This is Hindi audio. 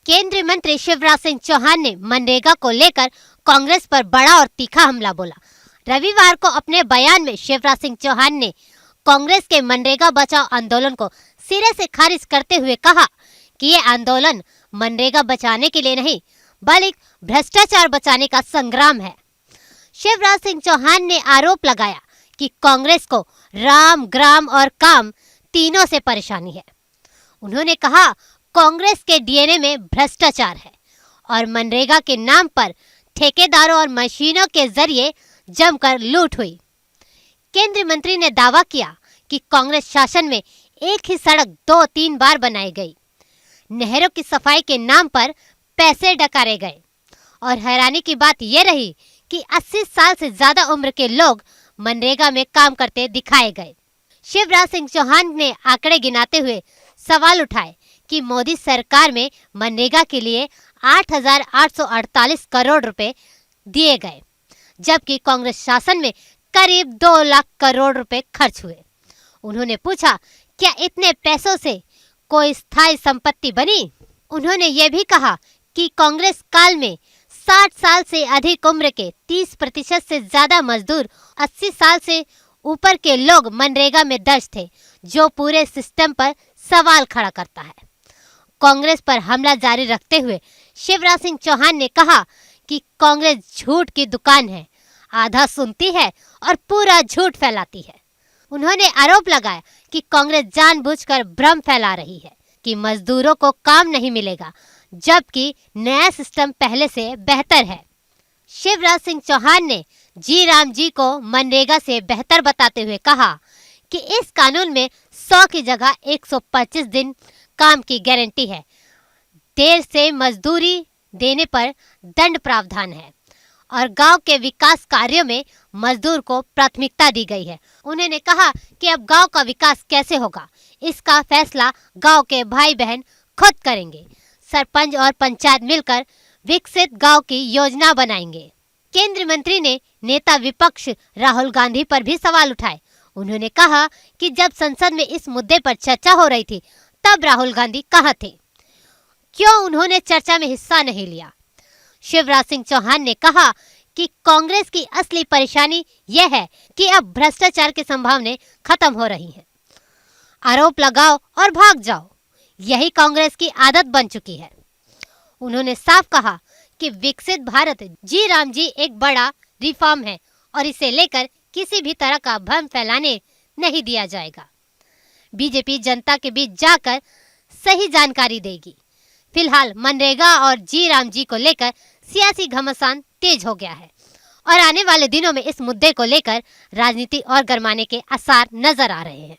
केंद्रीय मंत्री शिवराज सिंह चौहान ने मनरेगा को लेकर कांग्रेस पर बड़ा और तीखा हमला बोला। रविवार को अपने बयान में शिवराज सिंह चौहान ने कांग्रेस के मनरेगा बचाओ आंदोलन को सिरे से खारिज करते हुए कहा कि ये आंदोलन मनरेगा बचाने के लिए नहीं बल्कि भ्रष्टाचार बचाने का संग्राम है। शिवराज सिंह चौहान ने आरोप लगाया कि कांग्रेस को राम, ग्राम और काम तीनों से परेशानी है। उन्होंने कहा कांग्रेस के डीएनए में भ्रष्टाचार है और मनरेगा के नाम पर ठेकेदारों और मशीनों के जरिए जमकर लूट हुई। केंद्रीय मंत्री ने दावा किया कि कांग्रेस शासन में एक ही सड़क 2-3 बार बनाई गई, नहरों की सफाई के नाम पर पैसे डकारे गए और हैरानी की बात यह रही कि 80 साल से ज्यादा उम्र के लोग मनरेगा में काम करते दिखाए गए। शिवराज सिंह चौहान ने आंकड़े गिनाते हुए सवाल उठाए कि मोदी सरकार में मनरेगा के लिए 8,848 करोड़ रुपए दिए गए, जबकि कांग्रेस शासन में करीब 2 लाख करोड़ रुपए खर्च हुए। उन्होंने पूछा, क्या इतने पैसों से कोई स्थायी संपत्ति बनी? उन्होंने ये भी कहा कि कांग्रेस काल में 60 साल से अधिक उम्र के 30% से ज्यादा मजदूर, 80 साल से ऊपर के लोग मनरेगा में दर्ज थे, जो पूरे सिस्टम पर सवाल खड़ा करता है। कांग्रेस पर हमला जारी रखते हुए शिवराज सिंह चौहान ने कहा कि कांग्रेस झूठ की दुकान है, आधा सुनती है और पूरा झूठ फैलाती है। उन्होंने आरोप लगाया कि कांग्रेस जानबूझकर भ्रम फैला रही है कि मजदूरों को काम नहीं मिलेगा, जबकि नया सिस्टम पहले से बेहतर है। शिवराज सिंह चौहान ने जी राम जी को मनरेगा से बेहतर बताते हुए कहा कि इस कानून में 100 की जगह 125 दिन काम की गारंटी है, देर से मजदूरी देने पर दंड प्रावधान है और गांव के विकास कार्यों में मजदूर को प्राथमिकता दी गई है। उन्होंने कहा कि अब गांव का विकास कैसे होगा, इसका फैसला गांव के भाई बहन खुद करेंगे। सरपंच और पंचायत मिलकर विकसित गांव की योजना बनाएंगे। केंद्रीय मंत्री ने नेता विपक्ष राहुल गांधी पर भी सवाल उठाए। उन्होंने कहा कि जब संसद में इस मुद्दे पर चर्चा हो रही थी, तब राहुल गांधी कहाँ थे? क्यों उन्होंने चर्चा में हिस्सा नहीं लिया? शिवराज सिंह चौहान ने कहा कि कांग्रेस की असली परेशानी यह है कि अब भ्रष्टाचार की संभावनाएं खत्म हो रही हैं। आरोप लगाओ और भाग जाओ, यही कांग्रेस की आदत बन चुकी है। उन्होंने साफ कहा कि विकसित भारत जी राम जी एक बड़ा रिफॉर्म है और इसे लेकर किसी भी तरह का भ्रम फैलाने नहीं दिया जाएगा। बीजेपी जनता के बीच जाकर सही जानकारी देगी। फिलहाल मनरेगा और जी राम जी को लेकर सियासी घमासान तेज हो गया है और आने वाले दिनों में इस मुद्दे को लेकर राजनीति और गरमाने के आसार नजर आ रहे हैं।